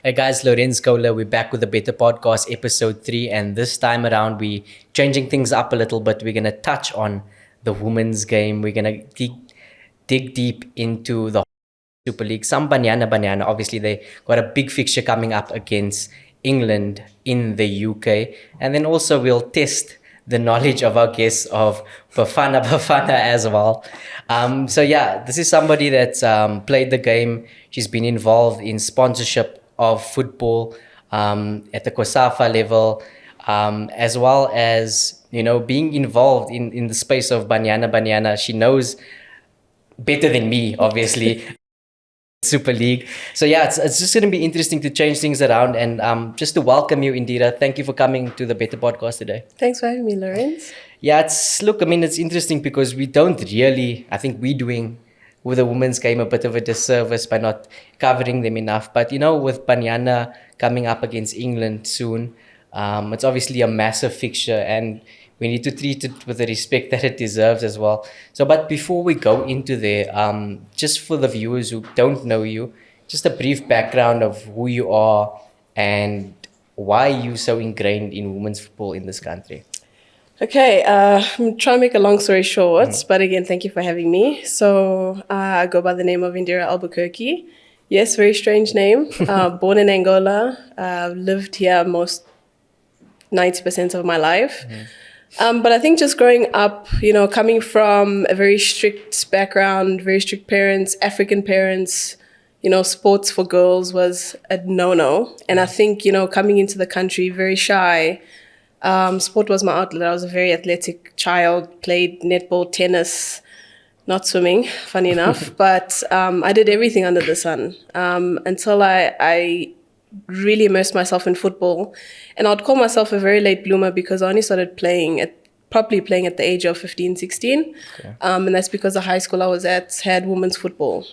Hey guys, Lorenz Köhler. We're back with the Bettor Podcast, episode 3. And this time around, we're changing things up a little bit. We're going to touch on the women's game. We're going to dig deep into the Super League. Some banana. Obviously, they got a big fixture coming up against England in the UK. And then also, we'll test the knowledge of our guests of Bafana as well. This is somebody that's played the game. She's been involved in sponsorship of football at the COSAFA level, as well as, being involved in the space of Banyana. She knows better than me, obviously, Super League. So yeah, it's just going to be interesting to change things around and just to welcome you, Indira. Thank you for coming to the Bettor Podcast today. Thanks for having me, Lorenz. Yeah, it's interesting because we don't really, I think we're doing with the women's game a bit of a disservice by not covering them enough. But with Banyana coming up against England soon, it's obviously a massive fixture and we need to treat it with the respect that it deserves as well. So, but before we go into there, just for the viewers who don't know you, just a brief background of who you are and why you're so ingrained in women's football in this country. Okay, I'm trying to make a long story short, but again, thank you for having me. So, I go by the name of Indira Albuquerque. Yes, very strange name. Born in Angola, lived here most 90% of my life. But I think just growing up, coming from a very strict background, very strict parents, African parents, sports for girls was a no-no. And I think, coming into the country very shy, sport was my outlet. I was a very athletic child, played netball, tennis, not swimming, funny enough. But I did everything under the sun until I really immersed myself in football. And I'd call myself a very late bloomer because I only started properly playing at the age of 15, 16. Okay. And that's because the high school I was at had women's football.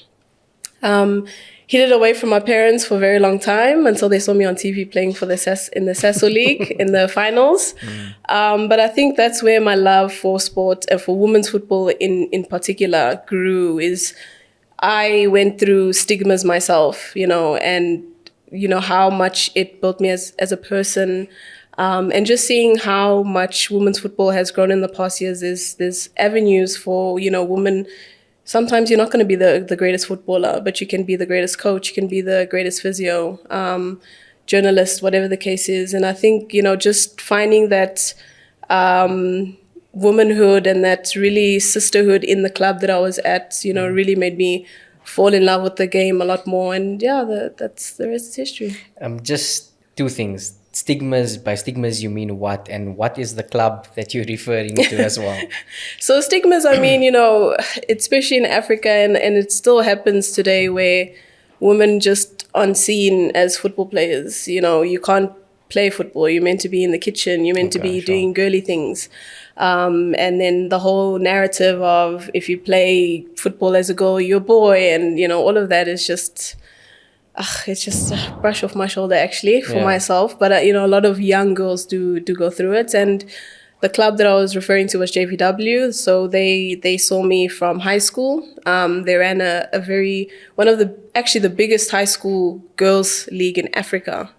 Hid it away from my parents for a very long time until they saw me on TV playing in the Sasso League in the finals. But I think that's where my love for sport and for women's football in particular grew. Is I went through stigmas myself, and how much it built me as a person. And just seeing how much women's football has grown in the past years, there's avenues for, women. Sometimes you're not going to be the greatest footballer, but you can be the greatest coach, you can be the greatest physio, journalist, whatever the case is. And I think, just finding that womanhood and that really sisterhood in the club that I was at, really made me fall in love with the game a lot more. And yeah, that's the rest is history. Just two things. Stigmas, by stigmas you mean what, and what is the club that you're referring to as well? So stigmas, I mean, especially in Africa, and it still happens today, where women just aren't seen as football players. You can't play football. You're meant to be in the kitchen. You're meant to be doing girly things. And then the whole narrative of if you play football as a girl, you're a boy, and all of that is just it's just a brush off my shoulder actually for myself. But a lot of young girls do go through it. And the club that I was referring to was JVW. So they saw me from high school. They ran the biggest high school girls league in Africa.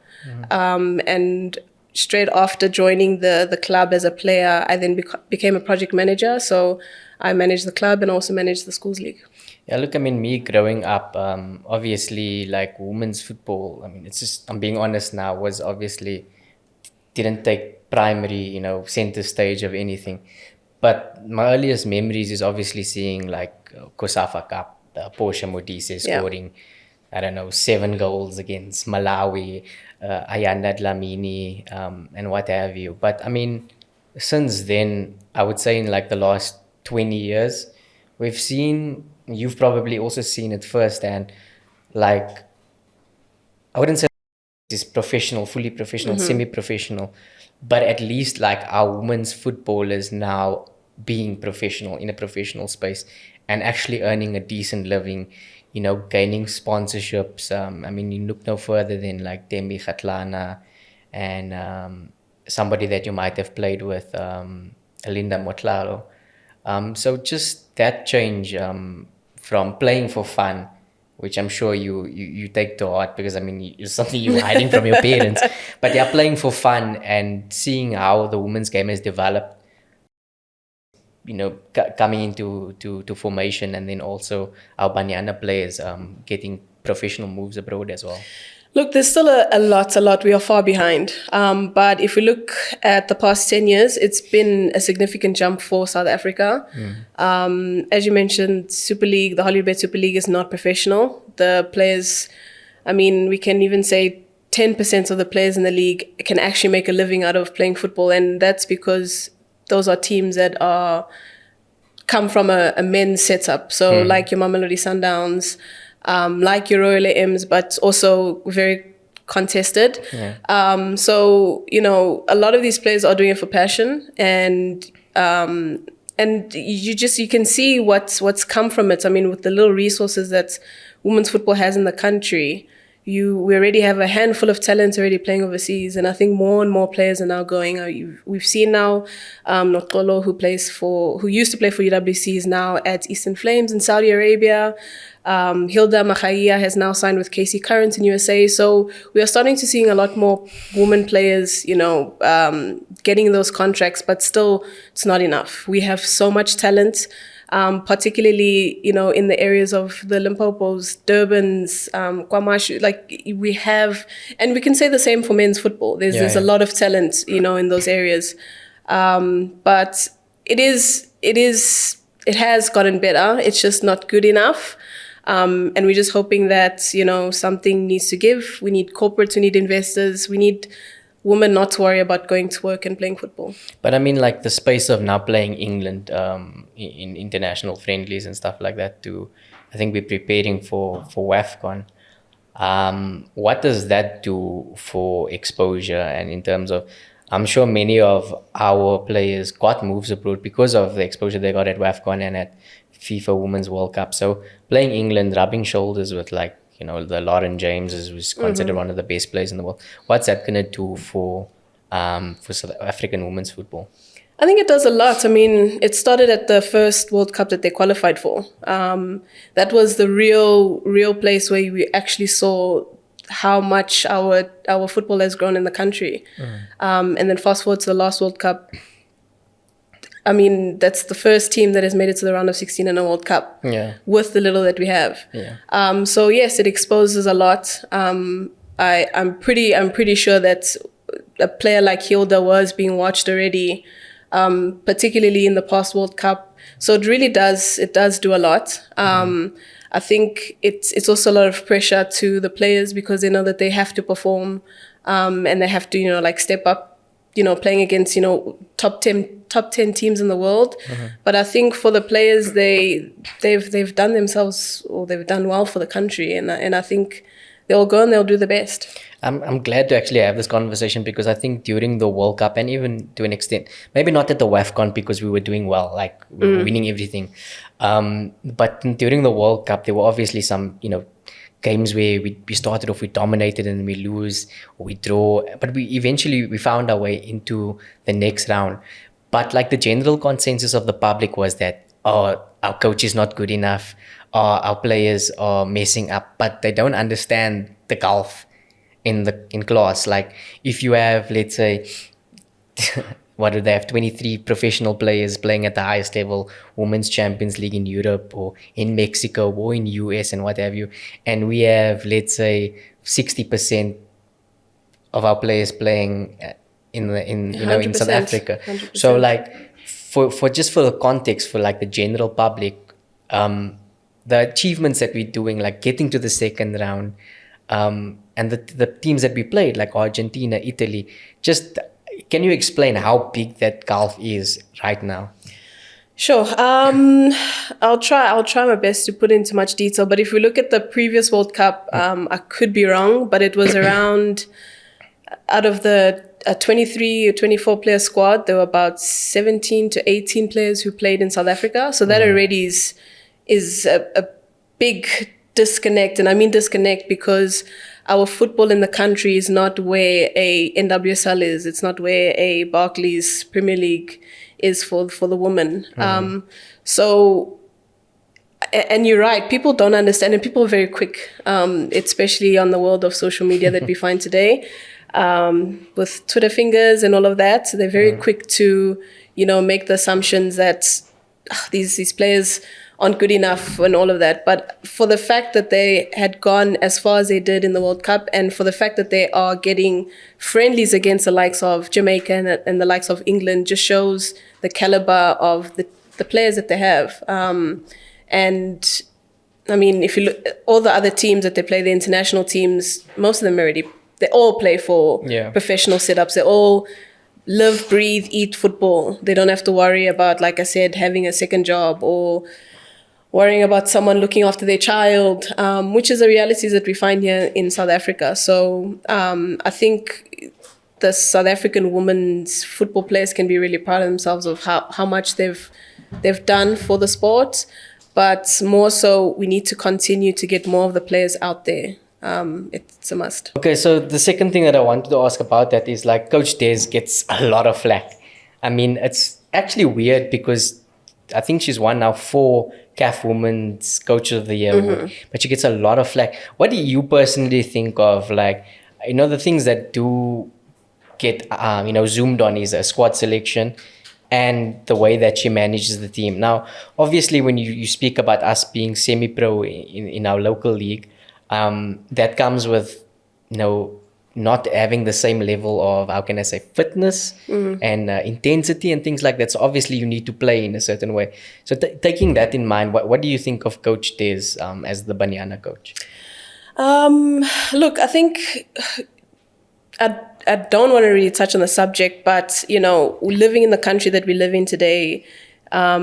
And straight after joining the club as a player, I then became a project manager. So I managed the club and also managed the schools league. Yeah, look, me growing up, obviously, like women's football, it's just, I'm being honest now, was obviously, didn't take primary, center stage of anything. But my earliest memories is obviously seeing like COSAFA Cup, Portia Modise scoring, 7 goals against Malawi, Ayanda Dlamini, and what have you. But since then, I would say in like the last 20 years, we've seen, you've probably also seen it firsthand, like, I wouldn't say it's professional, fully professional, semi-professional, but at least like our women's football is now being professional in a professional space and actually earning a decent living, gaining sponsorships. You look no further than like Demi Khatlana and somebody that you might have played with, Linda Motlalo. So just that change from playing for fun which I'm sure you take to heart, because I mean it's something you're hiding from your parents, but they're playing for fun, and seeing how the women's game has developed, coming into to formation, and then also our Banyana players getting professional moves abroad as well. Look, there's still a lot. We are far behind. But if we look at the past 10 years, it's been a significant jump for South Africa. As you mentioned, Super League, the Hollywood Super League is not professional. The players, I mean, we can even say 10% of the players in the league can actually make a living out of playing football. And that's because those are teams that come from a men's setup. So like your Mamelodi Sundowns, like your Royal AMs, but also very contested. So, a lot of these players are doing it for passion, and you can see what's come from it. I mean, with the little resources that women's football has in the country, we already have a handful of talent already playing overseas, and I think more and more players are now going. We've seen now Nokolo, who used to play for UWC, is now at Eastern Flames in Saudi Arabia. Hilda Machaia has now signed with KC Current in USA. So we are starting to seeing a lot more women players, getting those contracts, but still it's not enough. We have so much talent. Particularly, in the areas of the Limpopos, Durbans, Kwamashu, like we have, and we can say the same for men's football. There's a lot of talent, in those areas. But it has gotten better. It's just not good enough. And we're just hoping that, something needs to give. We need corporates, we need investors, we need women not to worry about going to work and playing football. But I mean, like the space of now playing England in international friendlies and stuff like that too. I think we're preparing for WAFCON. What does that do for exposure? And in terms of, I'm sure many of our players got moves abroad because of the exposure they got at WAFCON and at FIFA Women's World Cup. So playing England, rubbing shoulders with the Lauren James who's considered one of the best players in the world. What's that going to do for South African women's football? I think it does a lot. I mean, it started at the first World Cup that they qualified for. That was the real place where we actually saw how much our football has grown in the country. And then fast forward to the last World Cup. I mean, that's the first team that has made it to the round of 16 in a World Cup with the little that we have. So yes, it exposes a lot. I'm pretty sure that a player like Hilda was being watched already, particularly in the past World Cup. So it really does do a lot. I think it's also a lot of pressure to the players because they know that they have to perform, and they have to step up. Playing against top 10 teams in the world. But I think for the players, they've done themselves, or they've done well for the country, and I think they'll go and they'll do the best. I'm glad to actually have this conversation because I think during the World Cup, and even to an extent, maybe not at the WAFCON because we were doing well, like we were winning everything, but during the World Cup there were obviously some games where we started off, we dominated, and we lose or we draw, but we eventually found our way into the next round. But like the general consensus of the public was that our coach is not good enough, our players are messing up, but they don't understand the gulf in class. Like if you have, let's say, what do they have, 23 professional players playing at the highest level, Women's Champions League in Europe or in Mexico or in US and what have you, and we have, let's say, 60% of our players playing in South Africa. 100%. So like for the context, for like the general public, the achievements that we're doing, like getting to the second round, and the teams that we played, like Argentina, Italy, just can you explain how big that gulf is right now? Sure. I'll try my best to put into much detail. But if we look at the previous World Cup, I could be wrong, but it was around, out of the 23 or 24 player squad, there were about 17 to 18 players who played in South Africa. So that already is a big disconnect. And I mean disconnect because our football in the country is not where a NWSL is. It's not where a Barclays Premier League is for the women. So And you're right. People don't understand, and people are very quick, especially on the world of social media that we find today, with Twitter fingers and all of that. So they're very quick to, make the assumptions that these players aren't good enough and all of that. But for the fact that they had gone as far as they did in the World Cup, and for the fact that they are getting friendlies against the likes of Jamaica and the likes of England, just shows the caliber of the players that they have. And I mean, if you look at all the other teams that they play, the international teams, most of them they all play for professional setups. They all live, breathe, eat football. They don't have to worry about, like I said, having a second job or worrying about someone looking after their child, which is the realities that we find here in South Africa. So I think the South African women's football players can be really proud of themselves of how much they've done for the sport. But more so, we need to continue to get more of the players out there. It's a must. Okay, so the second thing that I wanted to ask about that is like Coach Des gets a lot of flack. I mean, it's actually weird because I think she's won now 4 CAF Women's Coach of the Year, but she gets a lot of flack. What do you personally think of, like, the things that do get, zoomed on is a squad selection and the way that she manages the team. Now, obviously, when you speak about us being semi-pro in our local league, that comes with, not having the same level of, how can I say, fitness and intensity and things like that. So obviously you need to play in a certain way. So taking that in mind, what do you think of Coach Des as the Banyana coach? Look, I think I don't want to really touch on the subject, but living in the country that we live in today, a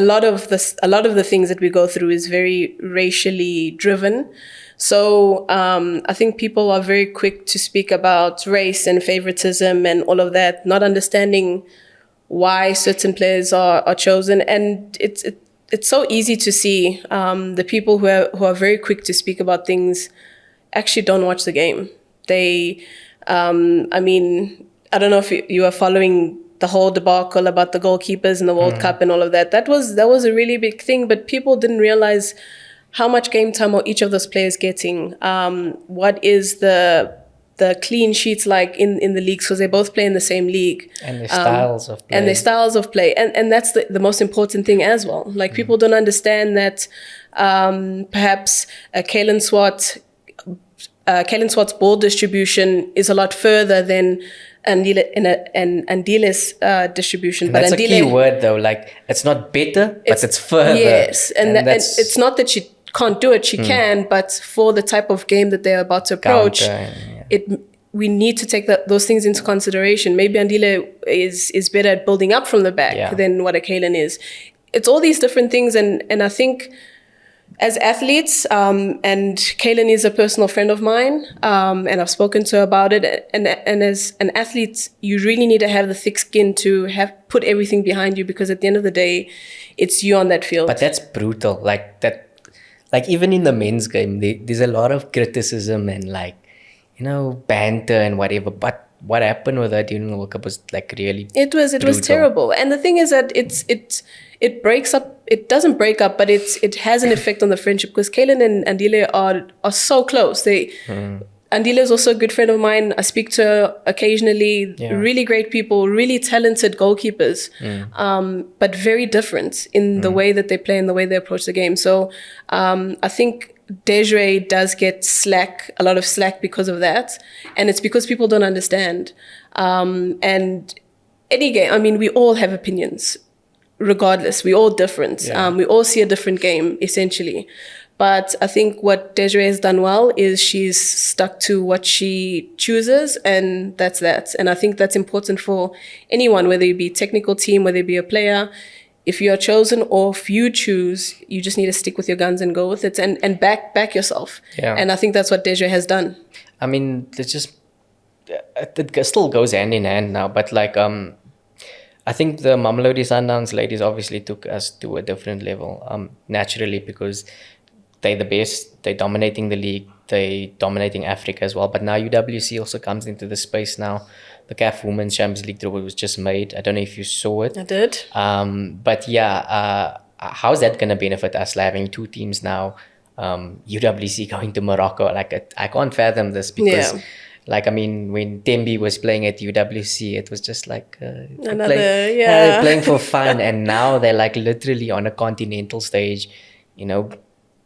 lot of the things that we go through is very racially driven. So I think people are very quick to speak about race and favoritism and all of that, not understanding why certain players are chosen. And it's so easy to see the people who are very quick to speak about things actually don't watch the game. They, I don't know if you are following the whole debacle about the goalkeepers in the World Cup and all of that. That was a really big thing, but people didn't realize how much game time are each of those players getting. What is the clean sheets like in the leagues, because they both play in the same league. And their styles of play. And their styles of play. And that's the most important thing as well. Like people don't understand that perhaps Kaylin Swart's ball distribution is a lot further than Andile's distribution. And that's a key word though, like it's not better, but it's further. Yes, and it's not that she can't do it, she can, but for the type of game that they're about to approach, we need to take those things into consideration. Maybe Andile is better at building up from the back than what a Kaylin is. It's all these different things, and I think as athletes, and Kaylin is a personal friend of mine, and I've spoken to her about it. And as an athlete, you really need to have the thick skin to put everything behind you, because at the end of the day, it's you on that field. But that's brutal. Like even in the men's game, there's a lot of criticism and banter and whatever. But what happened with her during the World Cup was really it was terrible. And the thing is that it breaks up. It doesn't break up, but it has an effect on the friendship, because Kaylin and Andile are so close. Andile is also a good friend of mine. I speak to her occasionally. Really great people, really talented goalkeepers, but very different in the way that they play and the way they approach the game. So I think Desiree does get a lot of slack because of that, and it's because people don't understand. And any game, we all have opinions. Regardless, we're all different. We all see a different game, essentially. But I think what Desiree has done well is she's stuck to what she chooses, and that's that. And I think that's important for anyone, whether you be a technical team, whether you be a player. If you are chosen or if you choose, you just need to stick with your guns and go with it, and back yourself. And I think that's what Desiree has done. It's just, it still goes hand in hand now, but I think the Mamelodi Sundowns ladies obviously took us to a different level, naturally, because they're the best, they're dominating the league, they're dominating Africa as well. But now UWC also comes into the space now. The CAF Women's Champions League draw was just made. I don't know if you saw it. I did. But how's that going to benefit us, like having two teams now, UWC going to Morocco? Like, I can't fathom this because, Yeah. like, I mean, when Tembi was playing at UWC, it was just like Another. playing for fun, and now they're like literally on a continental stage, you know,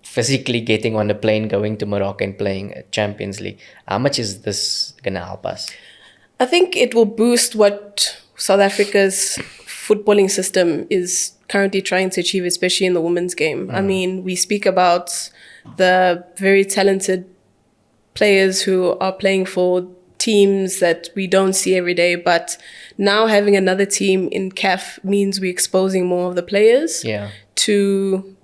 physically getting on a plane, going to Morocco and playing a Champions League. How much is this gonna help us? I think it will boost what South Africa's footballing system is currently trying to achieve, especially in the women's game. I mean, we speak about the very talented players who are playing for teams that we don't see every day, but now having another team in CAF means we're exposing more of the players to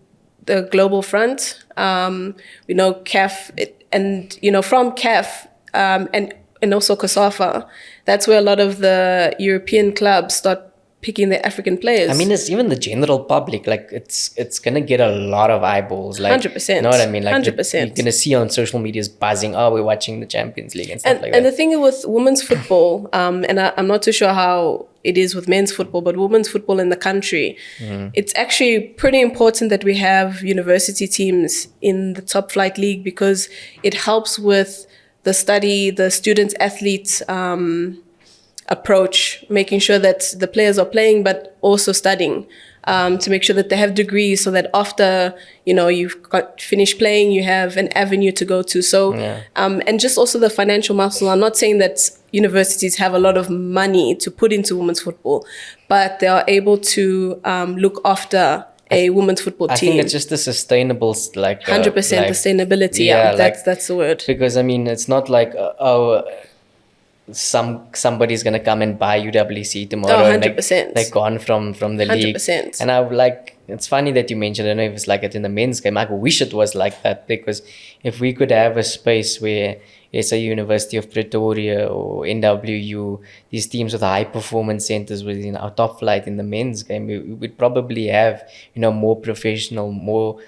the global front. We know CAF, from CAF and also COSAFA, that's where a lot of the European clubs start picking the African players. I mean, it's even the general public. Like, it's gonna get a lot of eyeballs. Like, 100%. You know what I mean? Like, 100%. You're gonna see on social media's buzzing. Oh, we're watching the Champions League and stuff like that. And the thing with women's football, and I'm not too sure how it is with men's football, but women's football in the country, it's actually pretty important that we have university teams in the top flight league because it helps with the student athletes approach, making sure that the players are playing but also studying, to make sure that they have degrees so that after you've finished playing, you have an avenue to go to. So and just also the financial muscle. I'm not saying that universities have a lot of money to put into women's football, but they are able to look after a women's football team. I think it's just the sustainable, 100% sustainability. That's the word. Because I mean, it's not like somebody's gonna come and buy UWC tomorrow. 100%. And they're gone from the league. 100%. And I would like, it's funny that you mentioned, I don't know if it's like it in the men's game. I wish it was like that, because if we could have a space where it's a University of Pretoria or NWU, these teams with high performance centers within our top flight in the men's game, we would probably have more professional, more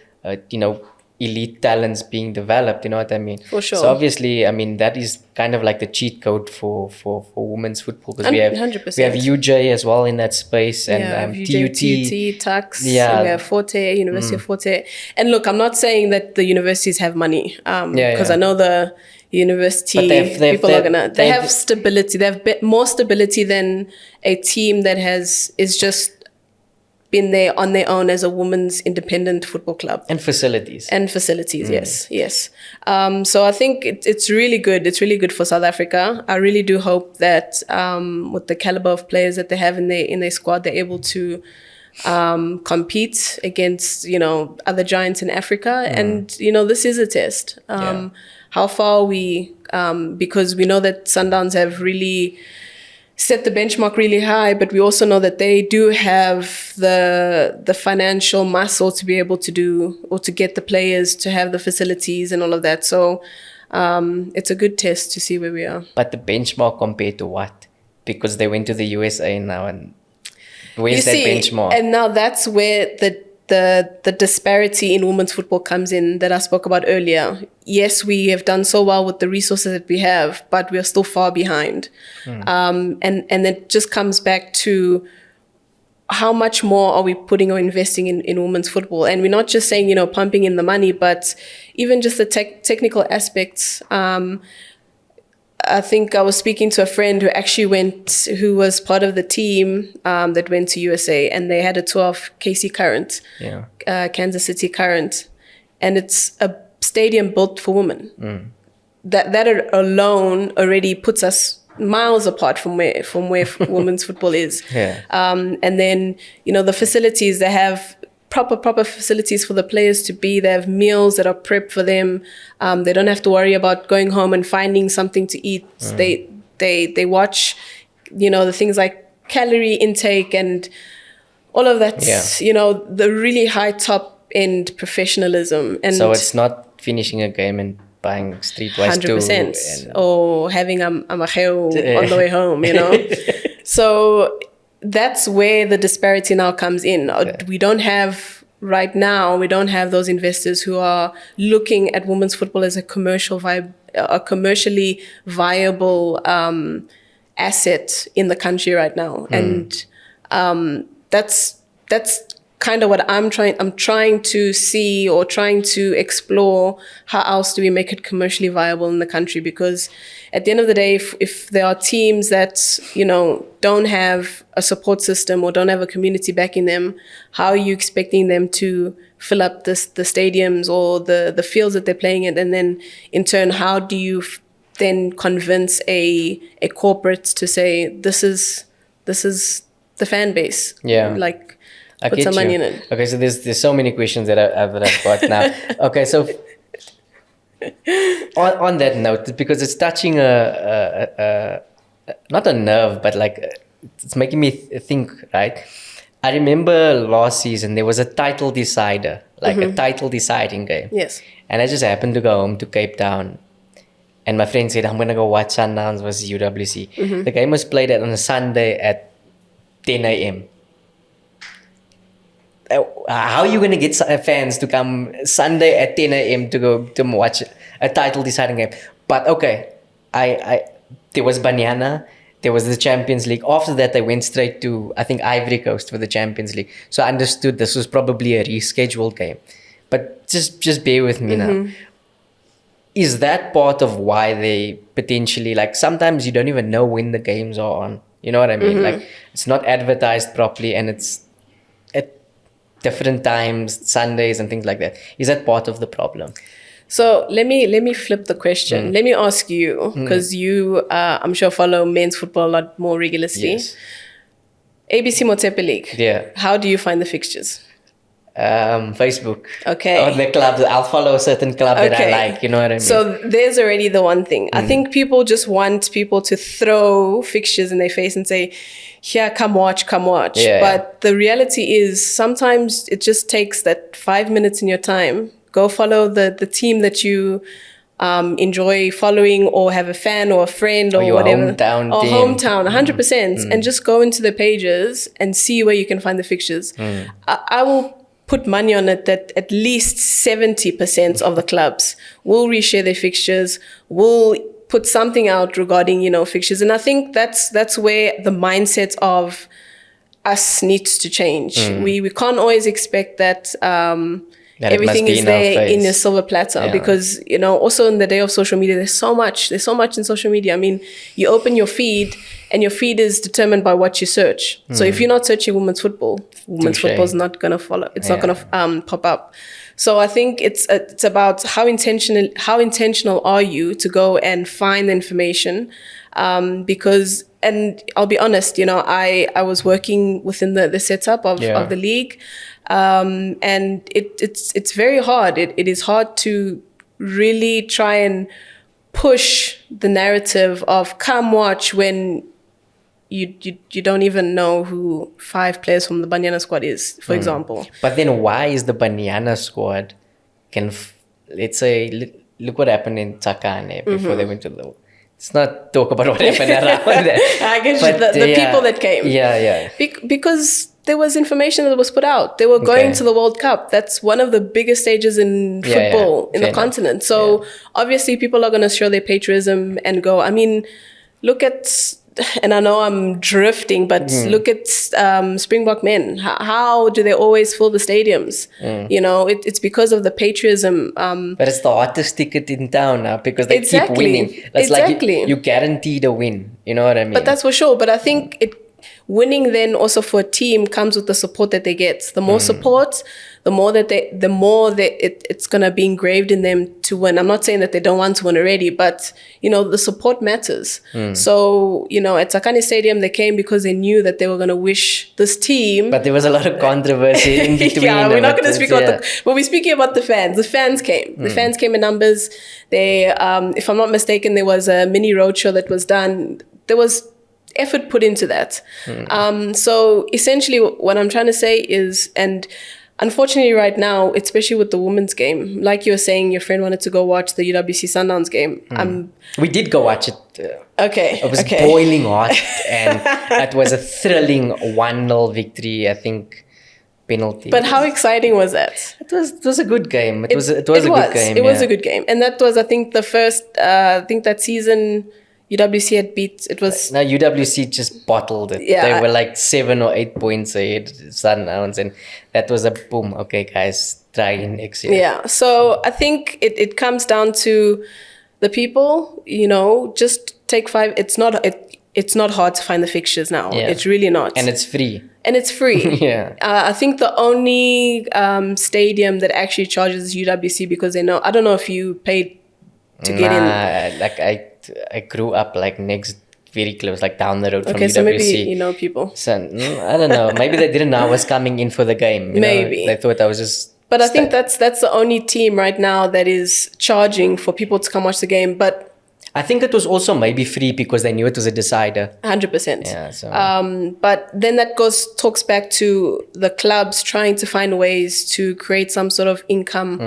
elite talents being developed, you know what I mean? For sure. So obviously, I mean, that is kind of like the cheat code for women's football, because we have UJ as well in that space, and UJ, TUX, we have Forte, University of Forte. And look, I'm not saying that the universities have money, because I know the university people are gonna, they have stability. They have more stability than a team that is just been there on their own as a women's independent football club. And facilities, yes. So I think it's really good. It's really good for South Africa. I really do hope that with the caliber of players that they have in their squad, they're able to compete against other giants in Africa. And this is a test. How far are we? Because we know that Sundowns have really set the benchmark really high, but we also know that they do have the financial muscle to be able to do, or to get the players to have the facilities and all of that. So it's a good test to see where we are. But the benchmark compared to what? Because they went to the USA now, and where's that benchmark? And now that's where the disparity in women's football comes in that I spoke about earlier. Yes, we have done so well with the resources that we have, but we are still far behind. And it just comes back to how much more are we putting or investing in women's football? And we're not just saying, pumping in the money, but even just the technical aspects. I think I was speaking to a friend who was part of the team that went to USA, and they had a tour of KC Current, Kansas City Current, and it's a stadium built for women. That alone already puts us miles apart from where women's football is. And then the facilities, they have proper facilities for the players to be. They have meals that are prepped for them. They don't have to worry about going home and finding something to eat. They watch, the things like calorie intake and all of that. The really high top end professionalism. And so it's not finishing a game and buying streetwise 100%, or having a maheo on the way home. So that's where the disparity now comes in. We don't have those investors who are looking at women's football as a commercially viable asset in the country right now. And that's kind of what I'm trying to see or trying to explore how else do we make it commercially viable in the country, because at the end of the day, if there are teams that, you know, don't have a support system or don't have a community backing them, how are you expecting them to fill up the stadiums or the fields that they're playing in? And then in turn, how do you then convince a corporate to say this is the fan base? Like, I put get some money you. in it. Okay, so there's so many questions that I've got now. Okay, so on that note, because it's touching a not a nerve, but like it's making me think, right? I remember last season there was a title decider, like a title deciding game. Yes. And I just happened to go home to Cape Town, and my friend said, I'm gonna go watch Sundowns versus UWC. The game was played on a Sunday at 10 a.m. How are you going to get fans to come Sunday at 10 a.m. to go to watch a title deciding game? But okay, there was Banyana, there was the Champions League. After that, they went straight to, I think, Ivory Coast for the Champions League. So I understood this was probably a rescheduled game. But just bear with me now. Is that part of why they potentially, like, sometimes you don't even know when the games are on? You know what I mean? Like, it's not advertised properly, and it's at different times, Sundays and things like that. Is that part of the problem? So let me flip the question. Let me ask you, because you, I'm sure, follow men's football a lot more rigorously. Yes. ABC Motepe League. Yeah. How do you find the fixtures? Facebook. Okay. Or the clubs. I'll follow a certain club that I like. You know what I mean? So there's already the one thing. I think people just want people to throw fixtures in their face and say, here, come watch. Yeah. But the reality is sometimes it just takes that 5 minutes in your time. Go follow the team that you enjoy following, or have a fan or a friend or whatever. Hometown or team. hometown, 100%. And just go into the pages and see where you can find the fixtures. I will put money on it that at least 70% of the clubs will reshare their fixtures, will put something out regarding, you know, fixtures. And I think that's where the mindset of us needs to change. We can't always expect that everything is there in a silver platter, because, you know, also in the day of social media, there's so much in social media. I mean, you open your feed and your feed is determined by what you search. So if you're not searching women's football is not going to follow. It's not going to pop up. So I think it's about how intentional are you to go and find the information, because, and I'll be honest, you know, I was working within the setup of the league, and it's very hard. It is hard to really try and push the narrative of come watch when you don't even know who 5 players from the Banyana squad is, for example. But then why is the Banyana squad let's say, look what happened in Tsakane before they went to the... Let's not talk about what happened around there. I guess the people that came. Yeah. Because there was information that was put out. They were going to the World Cup. That's one of the biggest stages in football in the continent. So obviously people are going to show their patriotism and go. I mean, look at... And I know I'm drifting, but look at Springbok men. How do they always fill the stadiums? You know, it's because of the patriotism. But it's the hottest ticket in town now, because they keep winning. That's like you guaranteed a win. You know what I mean? But that's for sure. But I think winning then also for a team comes with the support that they get. The more support, the more that it's gonna be engraved in them to win. I'm not saying that they don't want to win already, but you know, the support matters. So, you know, at Tsakane Stadium they came because they knew that they were gonna wish this team. But there was a lot of controversy in between. We're not gonna speak about but we're speaking about the fans. The fans came. The fans came in numbers. They if I'm not mistaken, there was a mini roadshow that was done. There was effort put into that. So essentially what I'm trying to say is, and unfortunately right now, especially with the women's game, like you were saying, your friend wanted to go watch the UWC Sundowns game. We did go watch it. It was boiling hot, and it was a thrilling 1-0 victory, I think, penalty. But how exciting was that? It was a good game. It was a good game. It was a good game. And that was, I think, the first, I think that season UWC had beat, it was, Now UWC just bottled it. Yeah, They were like 7 or 8 points ahead, Sundowns, and that was a boom. Okay, guys, try in next year. yeah. So I think it comes down to the people, just take 5. It's not hard to find the fixtures now. Yeah. It's really not. And it's free. And it's free. Yeah. I think the only stadium that actually charges is UWC because they know. I don't know if you paid to get in. Like I grew up like very close, like down the road from Okay, UWC. so maybe you know people. So I don't know. Maybe they didn't know I was coming in for the game. Maybe. They thought I was just. But I think that's the only team right now that is charging for people to come watch the game. But I think it was also maybe free because they knew it was a decider. 100%. Yeah. So. But then that talks back to the clubs trying to find ways to create some sort of income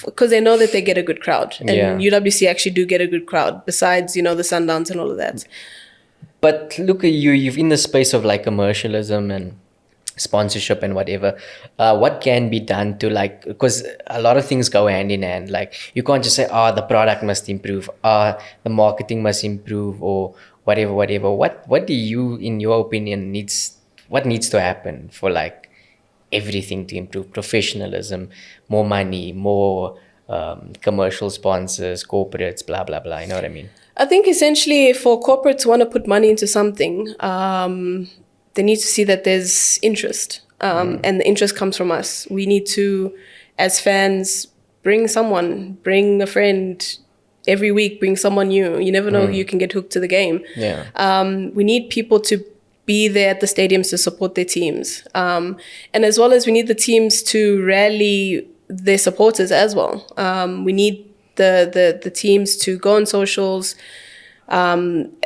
because they know that they get a good crowd, and UWC actually do get a good crowd. Besides, the Sundowns and all of that. But look at you. You're in the space of like commercialism and sponsorship and whatever. What can be done to because a lot of things go hand in hand. Like you can't just say, the product must improve, the marketing must improve, or whatever. What do you, in your opinion, what needs to happen for like everything to improve? Professionalism, more money, more commercial sponsors, corporates, blah blah blah. You know what I mean? I think essentially for corporates to want to put money into something, they need to see that there's interest, and the interest comes from us. We need to, as fans, bring a friend every week, bring someone new. You never know who you can get hooked to the game. Yeah. We need people to be there at the stadiums to support their teams. And as well as we need the teams to rally their supporters as well. We need the teams to go on socials,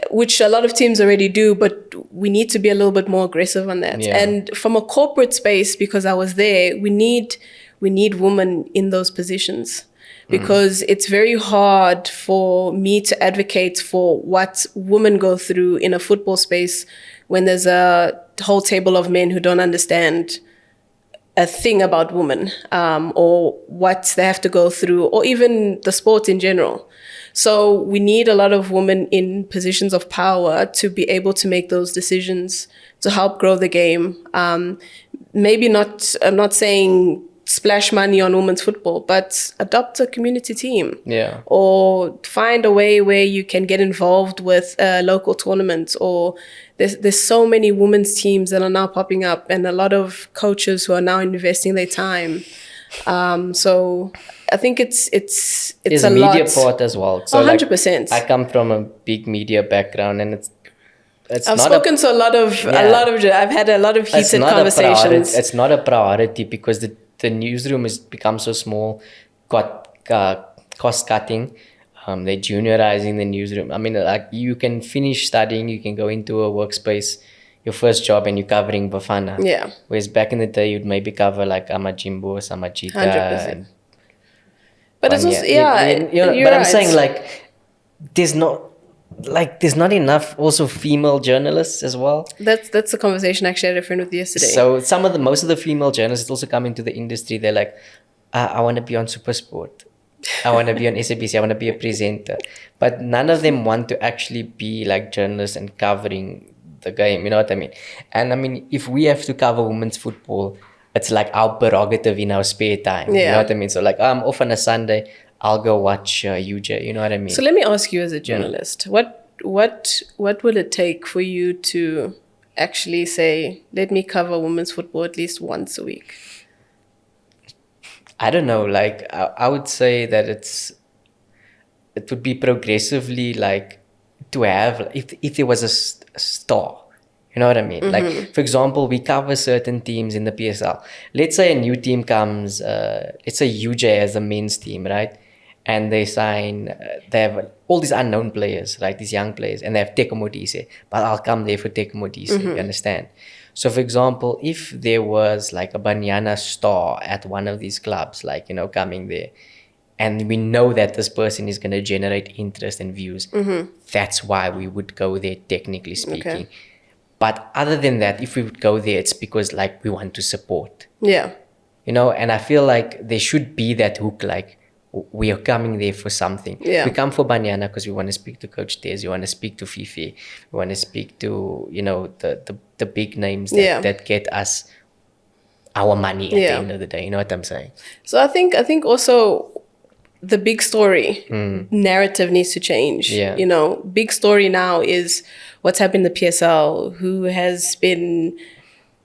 which a lot of teams already do, but we need to be a little bit more aggressive on that. Yeah. And from a corporate space, because I was there, we need women in those positions, because it's very hard for me to advocate for what women go through in a football space when there's a whole table of men who don't understand a thing about women, or what they have to go through, or even the sport in general. So we need a lot of women in positions of power to be able to make those decisions to help grow the game. Maybe not, I'm not saying splash money on women's football, but adopt a community team. Yeah. Or find a way where you can get involved with local tournaments. Or there's so many women's teams that are now popping up, and a lot of coaches who are now investing their time. So I think it's There's a a media lot. part as well. So 100%. I come from a big media background, and I've spoken to a lot of I've had a lot of heated conversations. It's not a priority because the newsroom has become so small, cost cutting. They're juniorizing the newsroom. I mean, like you can finish studying, you can go into a workspace, your first job, and you're covering Bafana. Yeah. Whereas back in the day, you'd maybe cover like Amajimbo, Samachita. 100%. But it's also, you're but I'm right. saying there's not enough also female journalists as well. That's a conversation actually I had a friend with yesterday. So most of the female journalists also come into the industry. They're like, I want to be on SuperSport. I want to be on SABC. I want to be a presenter. But none of them want to actually be like journalists and covering the game. You know what I mean? And I mean, if we have to cover women's football, it's like our prerogative in our spare time. Yeah. You know what I mean? So like, I'm off on a Sunday, I'll go watch UJ. You know what I mean? So let me ask you as a journalist, what will it take for you to actually say, let me cover women's football at least once a week? I don't know. Like I would say that it would be progressively like to have if there was a star. You know what I mean? Like, for example, we cover certain teams in the PSL. Let's say a new team comes, let's say UJ as a men's team, right? And they sign, they have all these unknown players, right? These young players, and they have Teko Modise. But I'll come there for Teko Modise, you understand? So, for example, if there was like a Banyana star at one of these clubs, like, coming there, and we know that this person is going to generate interest and views, that's why we would go there, technically speaking. Okay. But other than that, if we would go there, it's because like we want to support. Yeah. And I feel like there should be that hook, like, we are coming there for something. Yeah. We come for Banyana because we want to speak to Coach Tez, we want to speak to Fifi, we want to speak to, the big names that get us our money at the end of the day. You know what I'm saying? So I think also the big story narrative needs to change. Yeah. Big story now is what's happened in the PSL, who has been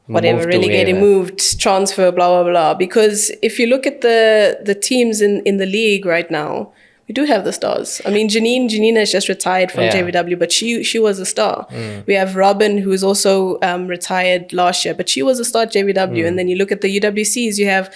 relegated, moved, transfer, blah, blah, blah. Because if you look at the teams in the league right now, we do have the stars. I mean, Janine has just retired from JVW, but she was a star. We have Robin, who is also retired last year, but she was a star at JVW. And then you look at the UWCs, you have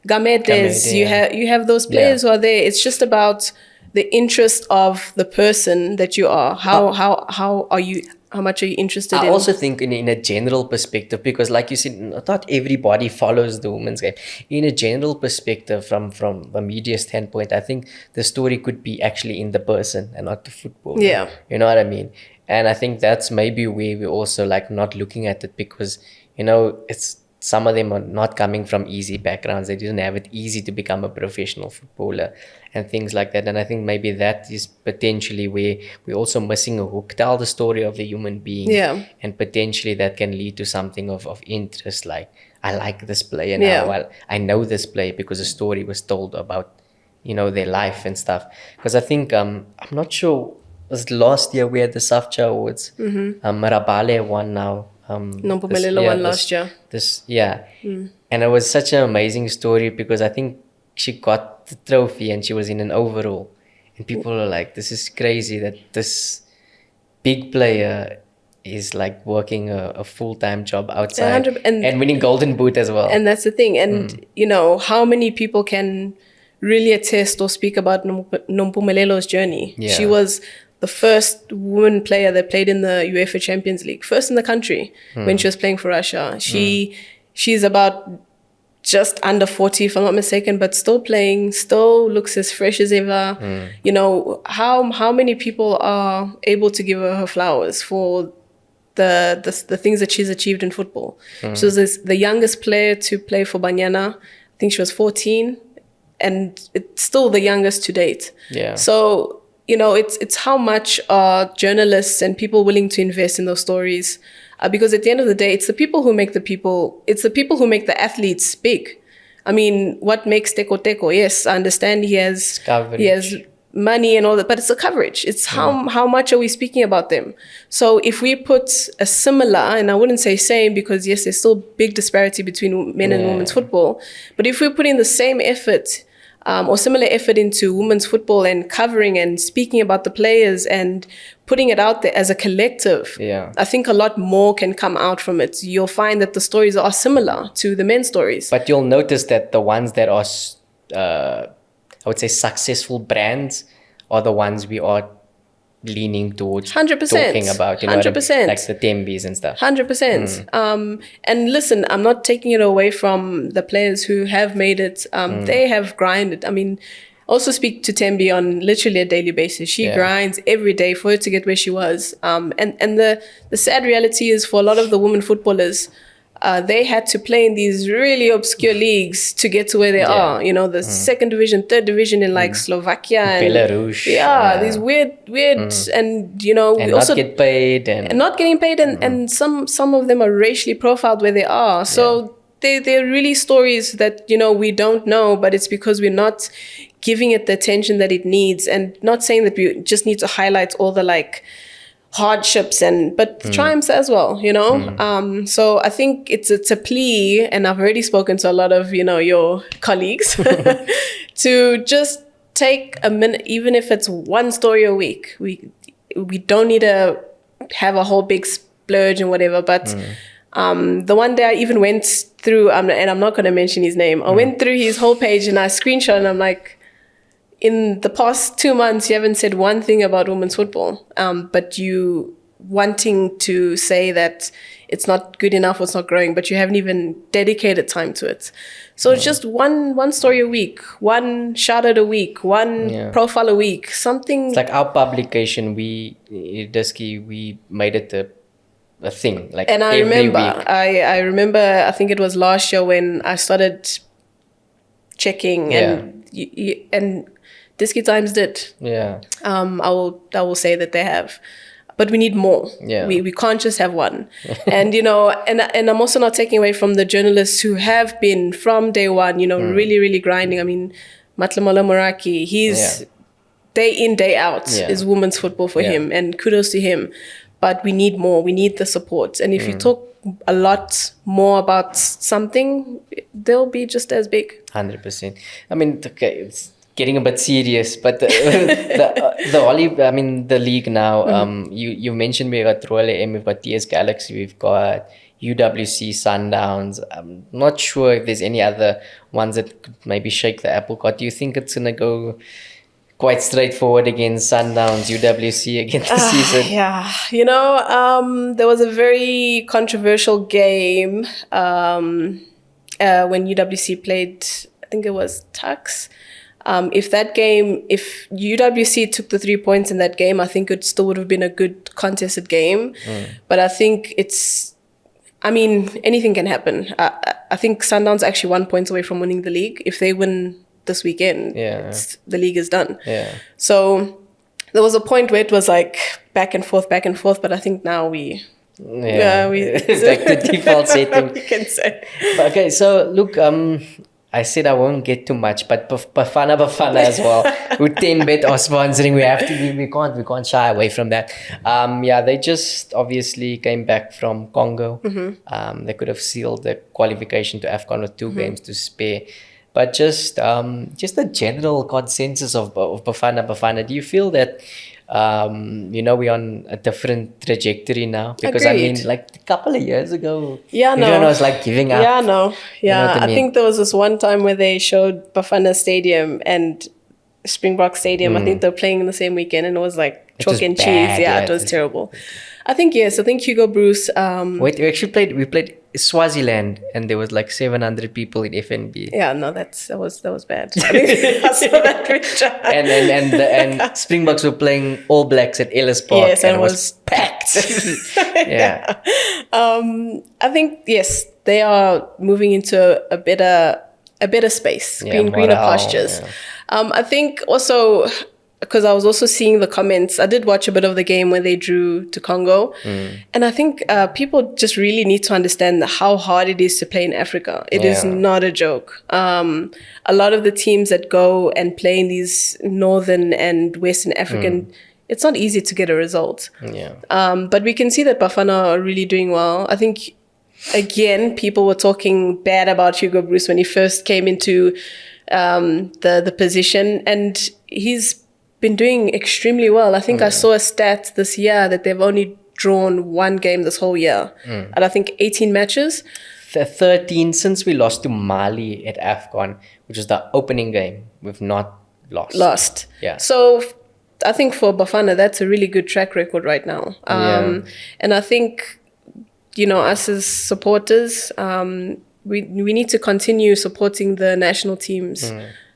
Gametes, you have those players who are there. It's just about the interest of the person that you are. How much are you interested in? I also think in a general perspective, because like you said, not everybody follows the women's game. In a general perspective, from a media standpoint, I think the story could be actually in the person and not the football. Yeah. You know what I mean? And I think that's maybe where we're also like not looking at it, because, it's some of them are not coming from easy backgrounds. They didn't have it easy to become a professional footballer and things like that. And I think maybe that is potentially where we're also missing a hook. Tell the story of the human being. Yeah. And potentially that can lead to something of interest. Like, I like this player now. Well, I know this player because a story was told about, their life and stuff. Because I think, I'm not sure, it was last year we had the Safcha Awards. Marabale won now. Nompumelelo won last year. And it was such an amazing story, because I think she got the trophy and she was in an overall, and people are like, this is crazy that this big player is like working a full-time job outside and winning Golden Boot as well. And that's the thing. And how many people can really attest or speak about Nompumelelo's journey? She was the first woman player that played in the UEFA Champions League, first in the country when she was playing for Russia. She's about just under 40, if I'm not mistaken, but still playing, still looks as fresh as ever. How many people are able to give her flowers for the things that she's achieved in football? She was the youngest player to play for Banyana. I think she was 14, and it's still the youngest to date. Yeah. So, it's how much are journalists and people willing to invest in those stories, because at the end of the day, it's the people who make the athletes big. I mean, what makes Teko? Yes, I understand he has money and all that, but it's the coverage. It's how much are we speaking about them? So if we put a similar, and I wouldn't say same, because yes, there's still big disparity between men and women's football, but if we put in the same effort, or similar effort into women's football and covering and speaking about the players and putting it out there as a collective, I think a lot more can come out from it. You'll find that the stories are similar to the men's stories. But you'll notice that the ones that are, I would say, successful brands are the ones we are leaning towards 100%, talking about, 100%. Like the Tembis and stuff. 100%. And listen, I'm not taking it away from the players who have made it. They have grinded. I mean, also speak to Tembi on literally a daily basis. She grinds every day for her to get where she was. And the sad reality is, for a lot of the women footballers, they had to play in these really obscure leagues to get to where they are. The second division, third division in like Slovakia and Belarus. These weird, and and also not get paid and not getting paid, and some of them are racially profiled where they are. So they're really stories that we don't know, but it's because we're not giving it the attention that it needs, and not saying that we just need to highlight all the like hardships but triumphs as well, so I think it's a plea, and I've already spoken to a lot of your colleagues to just take a minute, even if it's one story a week. We don't need to have a whole big splurge and whatever, but the one day I even went through, and I'm not going to mention his name, I went through his whole page and I screenshot, and I'm like, in the past 2 months, you haven't said one thing about women's football, but you wanting to say that it's not good enough or it's not growing, but you haven't even dedicated time to it. So it's just one story a week, one shout out a week, one profile a week, something. It's like our publication, we made it a thing. Like, and I every remember, week. I remember, I think it was last year when I started checking and and Disky Times did. Yeah. I will say that they have. But we need more. Yeah. We can't just have one. And, and I'm also not taking away from the journalists who have been from day one, really, really grinding. I mean, Matlamola Moraki, he's day in, day out is women's football for him. And kudos to him. But we need more. We need the support. And if you talk a lot more about something, they'll be just as big. 100%. I mean, okay, it's getting a bit serious, but the league now, you mentioned we got Royal AM, we've got TS Galaxy, we've got UWC Sundowns. I'm not sure if there's any other ones that could maybe shake the apple cart. Do you think it's going to go quite straightforward against Sundowns, UWC again this season? Yeah, there was a very controversial game when UWC played, I think it was Tux. If UWC took the 3 points in that game, I think it still would have been a good contested game. But I think anything can happen. I think Sundowns actually 1 point away from winning the league. If they win this weekend, the league is done. Yeah. So there was a point where it was like back and forth, but I think now we back to default setting. We can say. Okay, so look, I said I won't get too much, but Bafana as well. With 10-bet are sponsoring, we can't shy away from that. They just obviously came back from Congo. They could have sealed the qualification to AFCON with 2 games to spare. But just the general consensus of Bafana. Do you feel that we're on a different trajectory now? Because Agreed. like a couple of years ago, everyone was like giving up. I think there was this one time where they showed Bafana Stadium and Springbok Stadium. I think they were playing in the same weekend, and it was like chalk and cheese. It was terrible. I think Hugo Bruce. Wait, we played Swaziland, and there was like 700 people in FNB. Yeah, no, that was bad. I saw that picture. And Springboks were playing All Blacks at Ellis Park, yes, and it was packed. Yeah. I think they are moving into a better space, greener pastures. Yeah. I think also, because I was also seeing the comments, I did watch a bit of the game when they drew to Congo. And I think people just really need to understand how hard it is to play in Africa. It is not a joke. A lot of the teams that go and play in these Northern and Western African, it's not easy to get a result. Yeah. But we can see that Bafana are really doing well. I think, again, people were talking bad about Hugo Bruce when he first came into the position, and he's been doing extremely well. I think I saw a stat this year that they've only drawn 1 game this whole year. And I think 18 matches. 13 since we lost to Mali at AFCON, which is the opening game. We've not lost. Yeah. So I think for Bafana, that's a really good track record right now. And I think, us as supporters, we need to continue supporting the national teams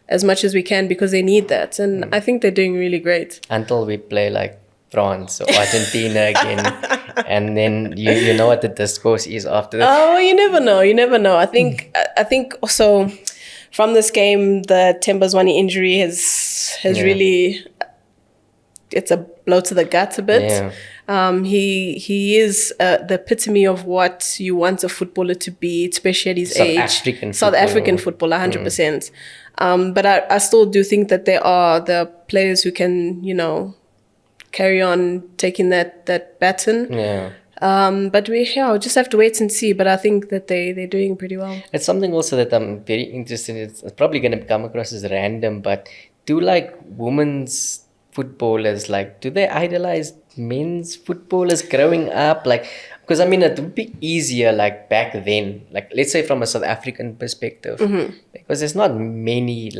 as much as we can, because they need that. And I think they're doing really great. Until we play like France or Argentina again. And then you know what the discourse is after that. Oh, you never know. I think also from this game, the Tembazwani injury has really, it's a blow to the gut a bit. Yeah. He is the epitome of what you want a footballer to be, especially at his age. South African football, 100%. But I still do think that there are the players who can, carry on taking that baton. Yeah. But we just have to wait and see. But I think that they're doing pretty well. It's something also that I'm very interested in. It's probably going to come across as random, but do like women's footballers, do they idolize men's footballers growing up? Because it would be easier back then, let's say from a South African perspective, because there's not many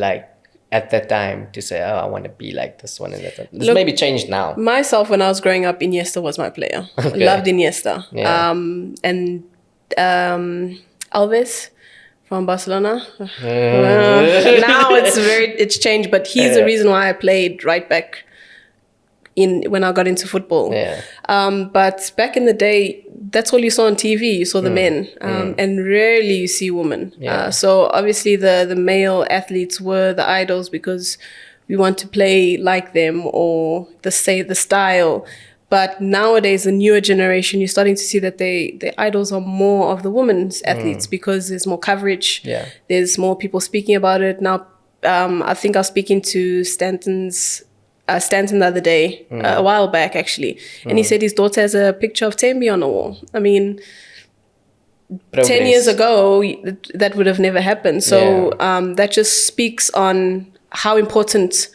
at that time to say, oh, I want to be like this one and that one. This maybe changed now. Myself, when I was growing up, Iniesta was my player. Okay. Loved Iniesta. Yeah. And Alves from Barcelona. Now it's changed, but he's the reason why I played right back when I got into football. Yeah. But back in the day, that's all you saw on TV. You saw the men, and rarely you see women. So obviously the male athletes were the idols because we want to play like them or the style. But nowadays, the newer generation, you're starting to see that the idols are more of the women's athletes because there's more coverage. Yeah. There's more people speaking about it. Now, I think I was speaking to Stanton the other day, a while back actually, and he said his daughter has a picture of Tembi on the wall. I mean, Progress. 10 years ago, that would have never happened. So that just speaks on how important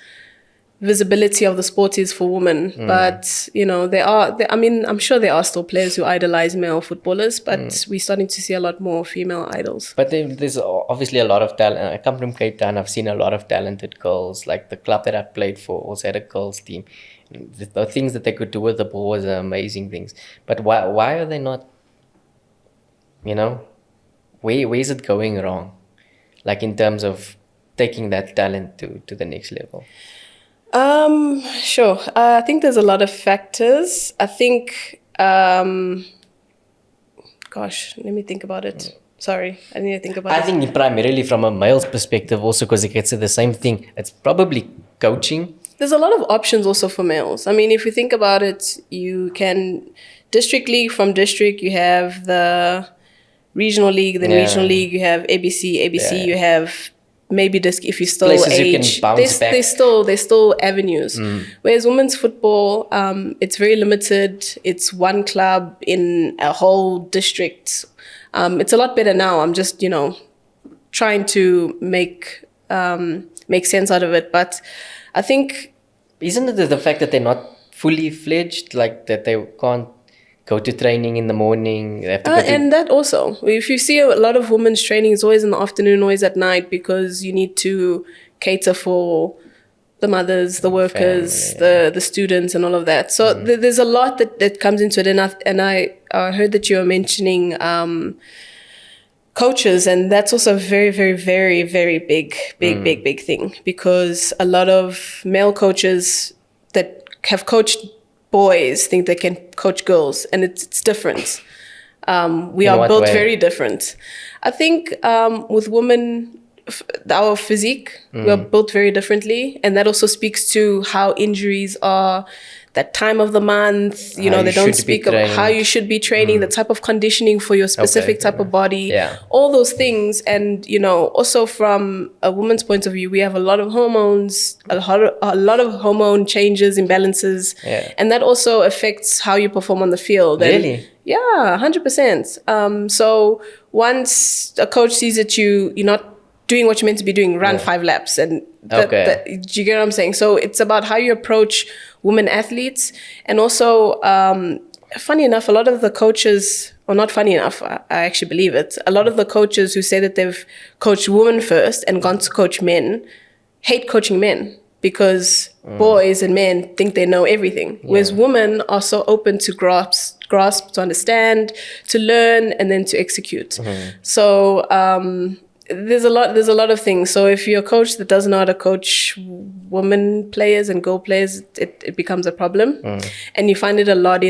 visibility of the sport is for women. But, you know, I'm sure there are still players who idolize male footballers, but we're starting to see a lot more female idols. But there's obviously a lot of talent. I come from Cape Town. I've seen a lot of talented girls. Like the club that I played for also had a girls team. The things that they could do with the ball was amazing things. But why are they not, you know, where is it going wrong? Like in terms of taking that talent to the next level? Sure. I think there's a lot of factors. I think, let me think about it. Sorry, I need to think about it. I think primarily from a male's perspective also, because it gets to the same thing. It's probably coaching. There's a lot of options also for males. I mean, if you think about it, you can district league, from district, you have the regional league, then regional league, you have ABC, you have maybe if you still places age, you can bounce back. there's still avenues. Whereas women's football, it's very limited. It's one club in a whole district. It's a lot better now. I'm just, you know, trying to make sense out of it. But I think, isn't it the fact that they're not fully fledged, like that they can't go to training in the morning? They have to go to... And that also, if you see a lot of women's training, it's always in the afternoon, always at night, because you need to cater for the mothers, the workers, the students, and all of that. So there's a lot that comes into it. And I heard that you were mentioning coaches, and that's also a very, very, very, very big thing, because a lot of male coaches that have coached boys think they can coach girls, and it's different. We are built very different. I think with women, our physique, we are built very differently, and that also speaks to how injuries are, that time of the month, you know, they don't speak of how you should be training, the type of conditioning for your specific type of body, all those things. And, you know, also from a woman's point of view, we have a lot of hormones, a lot of hormone changes, imbalances, and that also affects how you perform on the field. Really? And, yeah, 100%. So once a coach sees that you're not doing what you're meant to be doing, run 5 laps. And do you get what I'm saying? So it's about how you approach women athletes. And also, funny enough, a lot of the coaches, or not funny enough, I actually believe it, a lot of the coaches who say that they've coached women first and gone to coach men hate coaching men, because boys and men think they know everything. Whereas women are so open to grasp, to understand, to learn, and then to execute. So there's a lot of things. So if you're a coach that doesn't know how to coach women players and girl players, it becomes a problem. And you find it a lot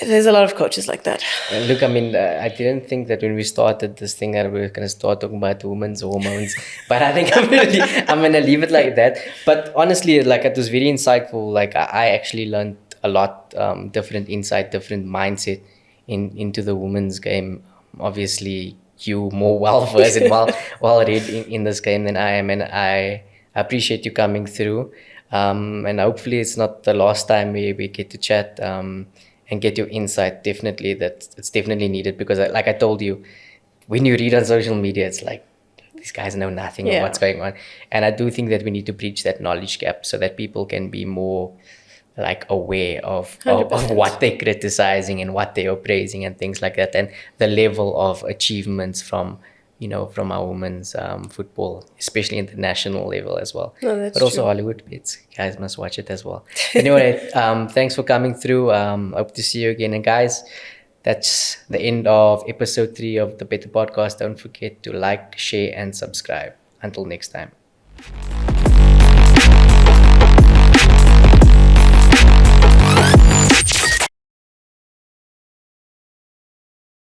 there's a lot of coaches like that. Look, I mean, I didn't think that when we started this thing that we were going to start talking about women's hormones, but I think I'm going to leave it like that. But honestly, like, it was very insightful. Like, I actually learned a lot, different insight, different mindset into the women's game. Obviously, you more well-versed and well-read in this game than I am, and I appreciate you coming through. And hopefully it's not the last time we get to chat and get your insight. Definitely, it's definitely needed, because like I told you, when you read on social media, it's like, these guys know nothing of what's going on. And I do think that we need to bridge that knowledge gap so that people can be more like aware of what they're criticizing and what they are praising and things like that, and the level of achievements from our women's football, especially international level as well. No, that's but also true. Hollywood, guys must watch it as well. Anyway, thanks for coming through. Hope to see you again. And guys, that's the end of episode 3 of the Bettor Podcast. Don't forget to like, share, and subscribe. Until next time.